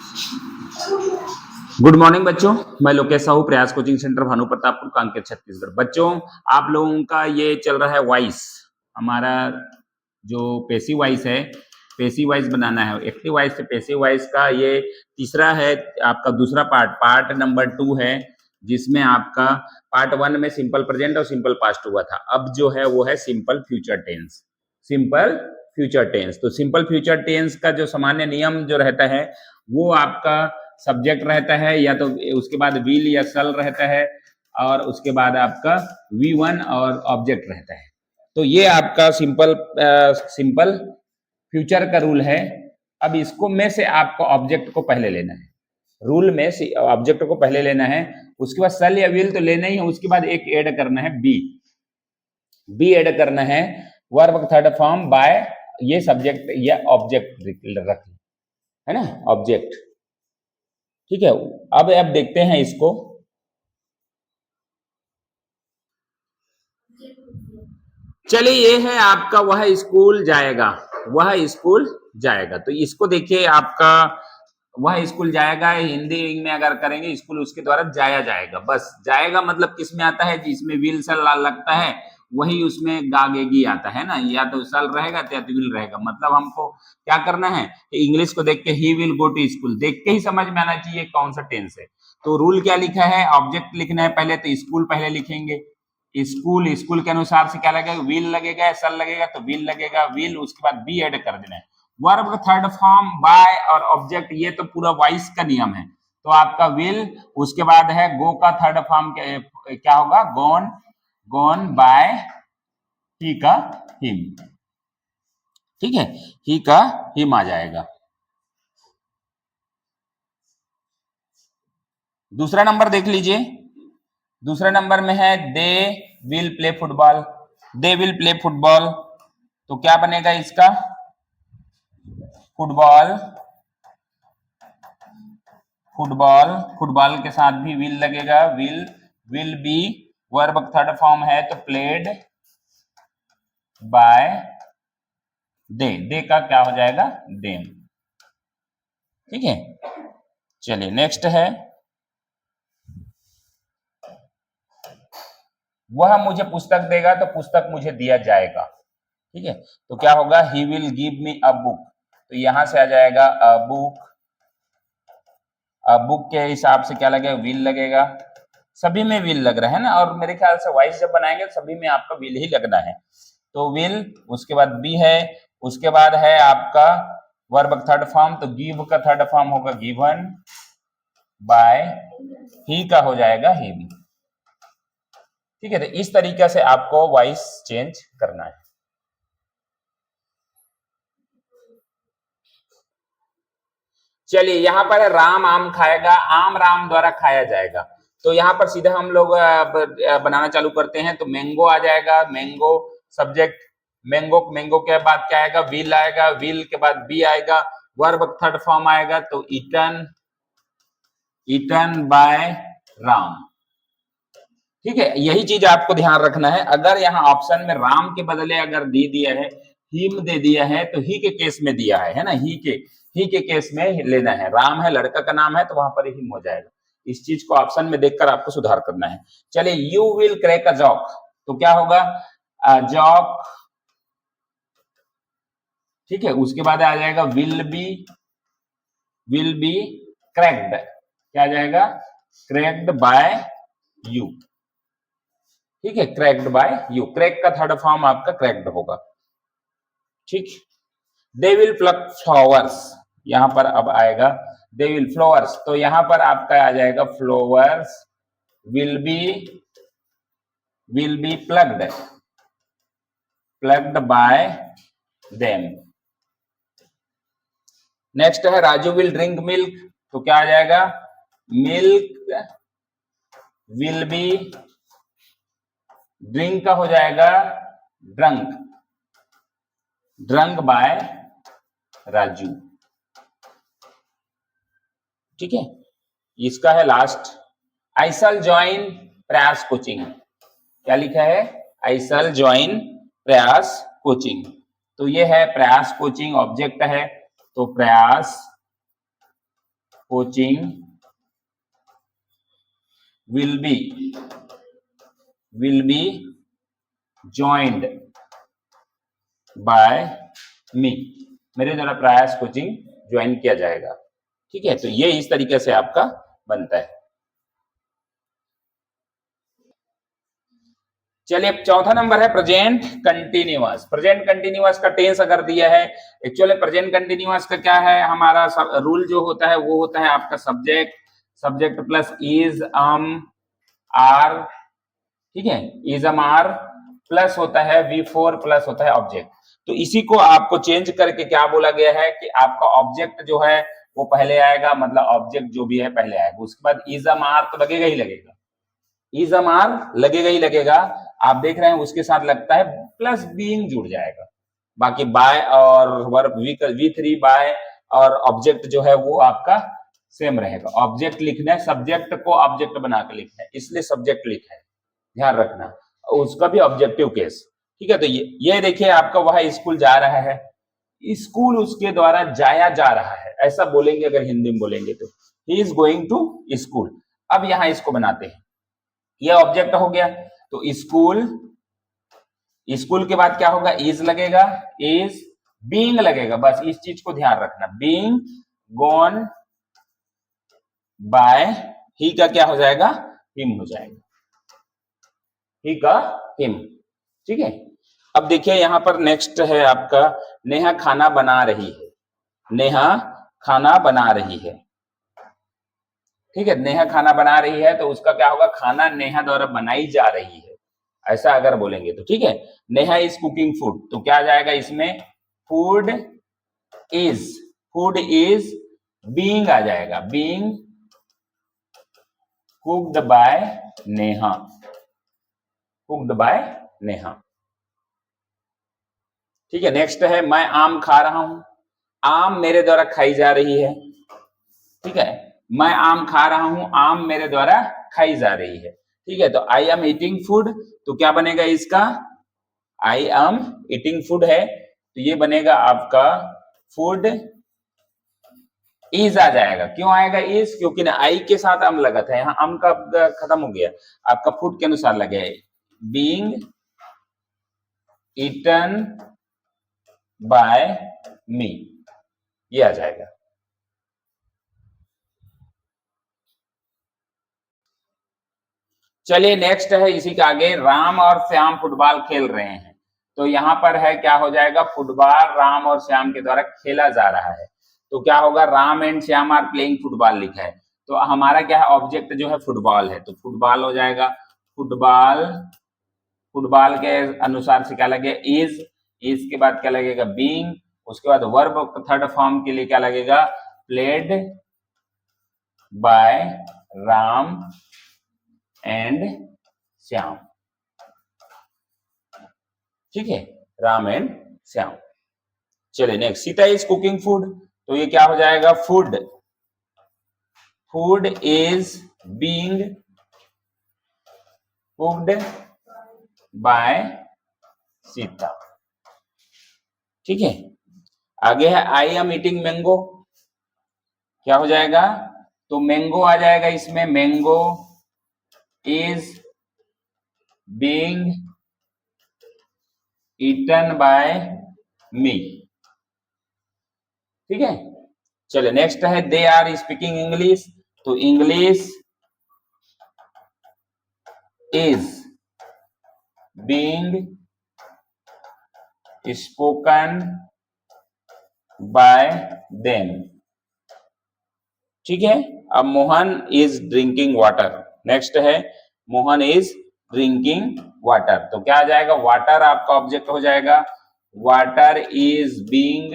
Good morning बच्चों, मैं लोकेश साहू, प्रयास कोचिंग सेंटर, भानु प्रतापपुर, कांकेर, छत्तीसगढ़। बच्चों, आप लोगों का ये चल रहा है वॉइस, हमारा जो पेसिव वॉइस है, पेसिव वॉइस बनाना है। एक्टिव वॉइस से पेसिव वॉइस का ये तीसरा है, आपका दूसरा पार्ट नंबर 2 है, जिसमें आपका पार्ट 1 में सिंपल प्रेजेंट और सिंपल पास्ट हुआ था। अब जो है वो है simple future tense. Simple future tense, तो सिंपल फ्यूचर टेंस का जो सामान्य नियम जो रहता है वो आपका सब्जेक्ट रहता है, या तो उसके बाद विल या शल रहता है, और उसके बाद आपका V1 और ऑब्जेक्ट रहता है। तो ये आपका सिंपल फ्यूचर का रूल है। अब इसको में से आपको ऑब्जेक्ट को पहले लेना है, रूल में से ऑब्जेक्ट को पहले लेना है, उसके बाद शल या विल तो लेना ही है, उसके बाद एक ऐड करना है बी ऐड करना है, वर्ब थर्ड फॉर्म बाय, ये सब्जेक्ट या ऑब्जेक्ट रख है ना, ऑब्जेक्ट। ठीक है, अब देखते हैं इसको। चलिए, ये है आपका वह स्कूल जाएगा, वह स्कूल जाएगा। तो इसको देखिए, आपका वह स्कूल जाएगा, हिंदी में अगर करेंगे स्कूल उसके द्वारा जाया जाएगा। बस जाएगा मतलब किस में आता है, जिसमें विल सल लगता है वही उसमें गागेगी आता है ना, या तो सल रहेगा या तो विल रहेगा। मतलब हमको क्या करना है, इंग्लिश को देख के he will go to school देख के ही समझ में आना चाहिए कौन सा टेंस है। तो रूल क्या लिखा है, ऑब्जेक्ट लिखना है पहले, तो स्कूल पहले लिखेंगे। स्कूल के अनुसार से क्या लगेगा, विल लगेगा, सल लगेगा तो विल लगेगा, विल, उसके बाद बी ऐड कर देना है। वर्ब थर्ड फॉर्म बाय और ऑब्जेक्ट, ये तो पूरा वॉइस का नियम है। तो आपका विल, उसके बाद है गो का थर्ड फॉर्म क्या होगा, गोन बाय ही का हिम। ठीक है, ही का हिम आ जाएगा। दूसरा नंबर देख लीजिए, दूसरे नंबर में है they will play football, they will play football, तो क्या बनेगा इसका, फुटबॉल, फुटबॉल, फुटबॉल के साथ भी विल लगेगा, will be, verb third form है तो प्लेड बाय दे का क्या हो जाएगा, देम। ठीक है, चलिए नेक्स्ट है, वह मुझे पुस्तक देगा तो पुस्तक मुझे दिया जाएगा। ठीक है, तो क्या होगा, he will give me a book, तो यहां से आ जाएगा अ बुक। बुक के हिसाब से क्या लगेगा, विल लगेगा, सभी में विल लग रहा है ना, और मेरे ख्याल से वॉइस जब बनाएंगे सभी में आपका विल ही लगना है। तो विल, उसके बाद बी है, उसके बाद है आपका वर्ब थर्ड फॉर्म, तो गिव का थर्ड फॉर्म होगा गिवन बाय, ही का हो जाएगा हिम। ठीक है, तो इस तरीके से आपको वॉइस चेंज करना है। चलिए, यहाँ पर राम आम खाएगा, आम राम द्वारा खाया जाएगा। तो यहाँ पर सीधा हम लोग बनाना चालू करते हैं। तो मैंगो आ जाएगा, मैंगो सब्जेक्ट, मैंगो के बाद क्या आएगा, विल आएगा, विल के बाद बी आएगा, वर्ब थर्ड फॉर्म आएगा, तो ईटन बाय राम। ठीक है, यही चीज आपको ध्यान रखना है। अगर यहाँ ऑप्शन में राम के बदले अगर दे दिया है, हिम दे दिया है, तो ही के केस में दिया है ना, ही के केस में लेना है। राम है, लड़का का नाम है, तो वहां पर हिम हो जाएगा। इस चीज को ऑप्शन में देखकर आपको सुधार करना है। चलिए, you will crack a joke, तो क्या होगा, जॉक। ठीक है, उसके बाद आ जाएगा विल बी क्रैक्ड, क्या आ जाएगा, क्रैक्ड बाय यू। ठीक है, क्रैक्ड बाय यू, क्रैक का थर्ड फॉर्म आपका क्रैक्ड होगा। ठीक, दे विल प्लक फ्लावर्स, यहां पर अब आएगा दे विल फ्लावर्स, तो यहां पर आपका आ जाएगा flowers will be plucked by them. Next है राजू विल ड्रिंक मिल्क, तो क्या आ जाएगा, मिल्क विल बी, ड्रिंक का हो जाएगा ड्रंक बाय राजू। ठीक है, इसका है लास्ट, आई शैल ज्वाइन प्रयास कोचिंग, क्या लिखा है, आई शैल ज्वाइन प्रयास कोचिंग, तो ये है प्रयास कोचिंग, ऑब्जेक्ट है, तो प्रयास coaching will be joined by me, मेरे द्वारा प्रयास कोचिंग ज्वाइन किया जाएगा। ठीक है, तो ये इस तरीके से आपका बनता है। चलिए चौथा नंबर है प्रेजेंट कंटिन्यूअस। प्रेजेंट कंटिन्यूअस का टेंस अगर दिया है, एक्चुअली प्रेजेंट कंटिन्यूअस का क्या है, हमारा रूल जो होता है वो होता है आपका सब्जेक्ट प्लस इज आर, ठीक है, इज आर प्लस होता है V4 प्लस होता है ऑब्जेक्ट। तो इसी को आपको चेंज करके क्या बोला गया है कि आपका ऑब्जेक्ट जो है वो पहले आएगा, मतलब ऑब्जेक्ट जो भी है पहले आएगा, उसके बाद इज आर तो लगेगा ही लगेगा, इज आर लगेगा ही लगेगा। आप देख रहे हैं उसके साथ लगता है प्लस बीइंग जुड़ जाएगा, बाकी बाय और वर्ब V3 बाय और ऑब्जेक्ट जो है वो आपका सेम रहेगा। ऑब्जेक्ट लिखना है, सब्जेक्ट को ऑब्जेक्ट बनाकर लिखना है, इसलिए सब्जेक्ट लिखा है, ध्यान रखना, उसका भी ऑब्जेक्टिव केस। ठीक है, तो ये देखिए आपका वह स्कूल जा रहा है, स्कूल उसके द्वारा जाया जा रहा है, ऐसा बोलेंगे अगर हिंदी में बोलेंगे तो he is going to school. अब यहां इसको बनाते हैं, ये ऑब्जेक्ट हो गया, तो स्कूल के बाद क्या होगा, इज लगेगा, इज बीइंग लगेगा, बस इस चीज को ध्यान रखना, बीइंग गॉन बाय ही का क्या हो जाएगा, हिम हो जाएगा, ही का हिम। ठीक है, अब देखिए यहां पर नेक्स्ट है आपका नेहा खाना बना रही है, नेहा खाना बना रही है। ठीक है, नेहा खाना बना रही है तो उसका क्या होगा, खाना नेहा द्वारा बनाई जा रही है, ऐसा अगर बोलेंगे तो। ठीक है, नेहा इज कुकिंग फूड, तो क्या आ जाएगा इसमें, फूड इज बीइंग आ जाएगा, being cooked bye Neha, cooked bye Neha. ठीक है, नेक्स्ट है मैं आम खा रहा हूं, आम मेरे द्वारा खाई जा रही है। ठीक है, मैं आम खा रहा हूं, आम मेरे द्वारा खाई जा रही है। ठीक है, तो आई एम ईटिंग फूड, तो क्या बनेगा इसका, आई एम ईटिंग फूड है, तो ये बनेगा आपका फूड इज आ जाएगा। क्यों आएगा इज, क्योंकि ना आई के साथ अम लगा था, यहाँ अम का खत्म हो गया, आपका फूड के अनुसार लगे, बीइंग ईटन बाय मी, ये आ जाएगा। चलिए नेक्स्ट है इसी के आगे, राम और श्याम फुटबॉल खेल रहे हैं, तो यहां पर है क्या हो जाएगा, फुटबॉल राम और श्याम के द्वारा खेला जा रहा है, तो क्या होगा, Ram and Shyam are playing football लिखा है, तो हमारा क्या है, ऑब्जेक्ट जो है फुटबॉल है, तो फुटबॉल हो जाएगा, फुटबॉल के अनुसार से क्या लगे, इज के बाद क्या लगेगा, बीइंग, उसके बाद वर्ब थर्ड फॉर्म के लिए क्या लगेगा, played by Ram and Shyam. ठीक है, राम एंड श्याम। चलिए next, Sita is cooking food, तो ये क्या हो जाएगा, food is being cooked bye Sita. ठीक है, आगे है आई एम ईटिंग मैंगो, क्या हो जाएगा, तो मैंगो आ जाएगा इसमें, mango is being eaten by me. ठीक है, चलिए नेक्स्ट है दे आर स्पीकिंग इंग्लिश, तो English is being spoken by them. ठीक है, अब Mohan is drinking water, next है मोहन इज ड्रिंकिंग वाटर, तो क्या आ जाएगा, वाटर आपका ऑब्जेक्ट हो जाएगा, वाटर इज बीइंग,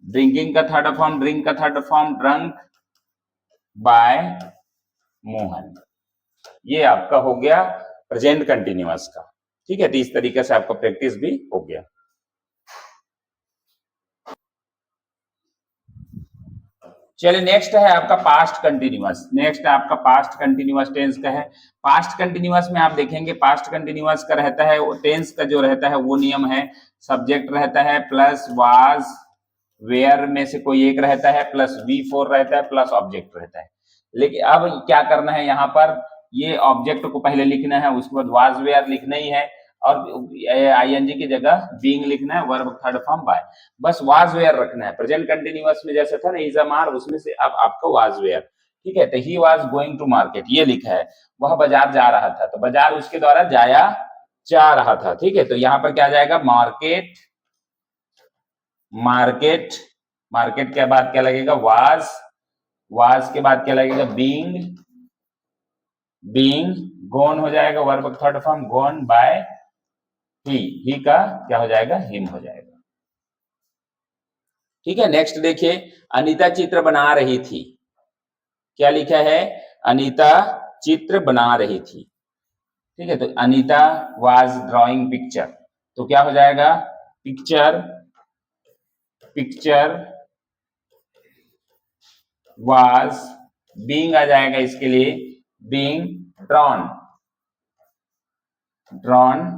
ड्रिंकिंग का थर्ड फॉर्म, ड्रिंक का third form drunk by Mohan. ये आपका हो गया प्रेजेंट कंटिन्यूअस का। ठीक है, तो इस तरीके से आपका प्रैक्टिस भी हो गया। चलिए नेक्स्ट है आपका पास्ट कंटिन्यूअस, नेक्स्ट आपका पास्ट कंटिन्यूअस टेंस का है। पास्ट कंटिन्यूअस में आप देखेंगे, पास्ट कंटिन्यूअस का रहता है, टेंस का जो रहता है वो नियम है, सब्जेक्ट रहता है प्लस वाज वेयर में से कोई एक रहता है, प्लस V4 रहता है, प्लस ऑब्जेक्ट रहता है। लेकिन अब क्या करना है, यहाँ पर ये ऑब्जेक्ट को पहले लिखना है, उसके बाद वाज वेयर लिखना ही है, और आईएनजी की जगह बीइंग लिखना है, वर्ब थर्ड फॉर्म बाय, बस वाज वेयर रखना है। प्रेजेंट कंटिन्यूअस में जैसे था ना इज अ मार, उसमें से अब आपका वाज वेयर, ठीक है। तो he was going to market, ये लिखा है, वह बाजार जा रहा था, तो बाजार उसके द्वारा जाया जा रहा था, ठीक है। तो यहाँ पर क्या जाएगा, मार्केट, मार्केट, मार्केट के बाद क्या लगेगा, वाज के बाद क्या लगेगा, बीइंग, बीइंग गोन हो जाएगा, वर्ब थर्ड फॉर्म गोन बाय ही का क्या हो जाएगा, हिम हो जाएगा, ठीक है। नेक्स्ट देखिए, अनीता चित्र बना रही थी, क्या लिखा है, अनीता चित्र बना रही थी, ठीक है। तो अनीता वाज ड्राइंग पिक्चर, तो क्या हो जाएगा, पिक्चर, पिक्चर वाज, बीइंग आ जाएगा इसके लिए, being drawn, drawn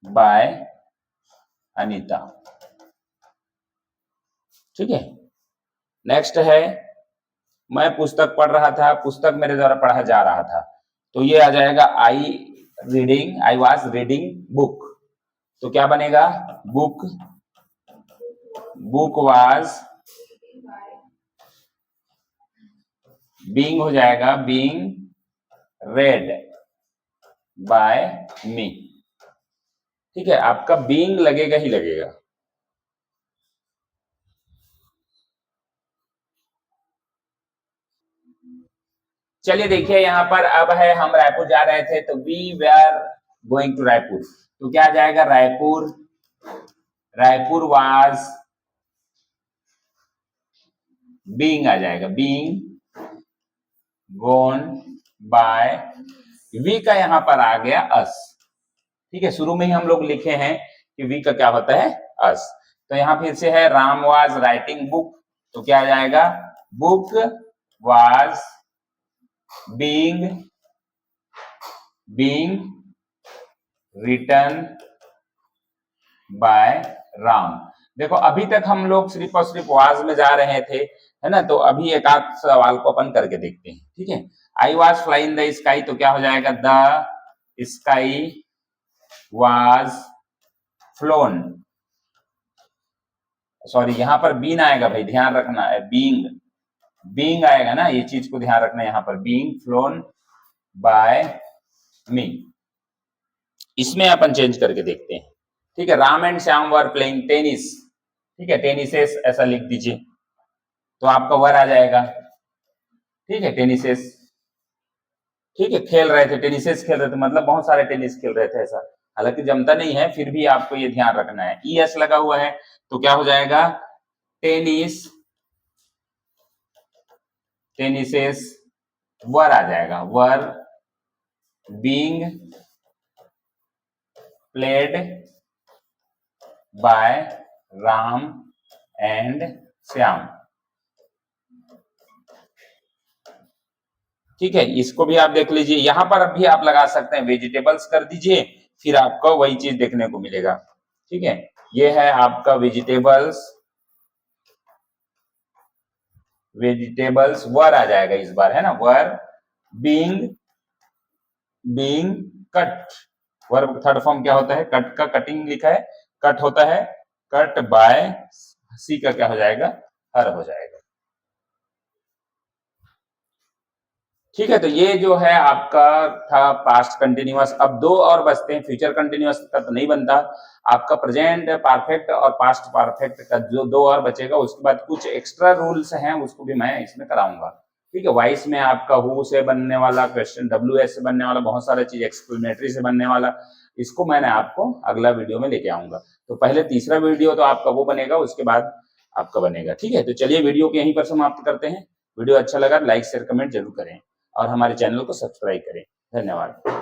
by Anita, ठीक है। नेक्स्ट है, मैं पुस्तक पढ़ रहा था, पुस्तक मेरे द्वारा पढ़ा जा रहा था, तो ये आ जाएगा I reading, I was reading book, तो क्या बनेगा, बुक, बुक वाज बीइंग हो जाएगा, बीइंग रेड बाय मी, ठीक है। आपका बीइंग लगेगा ही लगेगा। चलिए देखिए, यहाँ पर अब है, हम रायपुर जा रहे थे, तो we were going to Raipur, तो क्या आ जाएगा, रायपुर, रायपुर वाज बीइंग आ जाएगा, बीइंग गोन बाय, वी का यहाँ पर आ गया अस, ठीक है। शुरू में ही हम लोग लिखे हैं कि वी का क्या होता है, अस। तो यहाँ फिर से है, राम वाज राइटिंग बुक, तो क्या आ जाएगा, book was being, being written by Ram. देखो अभी तक हम लोग सिर्फ और सिर्फ वाज में जा रहे थे, है ना, तो अभी एक आध सवाल को अपन करके देखते हैं, ठीक है। I was flying the sky, तो क्या हो जाएगा, the sky was phloem, sorry यहाँ पर बीन आएगा भाई, ध्यान रखना है, बीइंग, बीइंग आएगा ना, ये चीज को ध्यान रखना है, यहाँ पर बीइंग फ्लोन बाय मी, इसमें अपन चेंज करके देखते हैं, ठीक है। Ram and Shyam were playing tennis, ठीक है, टेनिसेस ऐसा लिख दीजिए, तो आपका वर आ जाएगा, ठीक है, टेनिसेस, ठीक है, खेल रहे थे, टेनिसेस खेल रहे थे, मतलब बहुत सारे टेनिस खेल रहे थे, ऐसा हालांकि जमता नहीं है, फिर भी आपको ये ध्यान रखना है, ई एस लगा हुआ है, तो क्या हो जाएगा, टेनिस, टेनिसेस वर आ जाएगा, were being played by Ram and Shyam, ठीक है। इसको भी आप देख लीजिए, यहां पर भी आप लगा सकते हैं, वेजिटेबल्स कर दीजिए, फिर आपको वही चीज देखने को मिलेगा, ठीक है। ये है आपका वेजिटेबल्स, वेजिटेबल्स वर आ जाएगा इस बार, है ना, were being, being cut, verb third form क्या होता है, कट का, कटिंग लिखा है, कट होता है, कट बाय, सी का क्या हो जाएगा, हर हो जाएगा, ठीक है। तो ये जो है आपका था पास्ट कंटिन्यूअस। अब दो और बचते हैं, फ्यूचर कंटिन्यूअस का तो नहीं बनता, आपका प्रेजेंट परफेक्ट और पास्ट परफेक्ट का जो दो और बचेगा, उसके बाद कुछ एक्स्ट्रा रूल्स हैं, उसको भी मैं इसमें कराऊंगा, ठीक है। वाइस में आपका हु से बनने वाला क्वेश्चन, WH से बनने वाला, बहुत सारा चीज, एक्सप्लेनेटरी से बनने वाला, इसको मैंने आपको अगला वीडियो में लेके आऊंगा। तो पहले तीसरा वीडियो तो आपका वो बनेगा, उसके बाद आपका बनेगा, ठीक है। तो चलिए वीडियो को यहीं पर समाप्त करते हैं। वीडियो अच्छा लगा लाइक शेयर कमेंट जरूर करें और हमारे चैनल को सब्सक्राइब करें। धन्यवाद।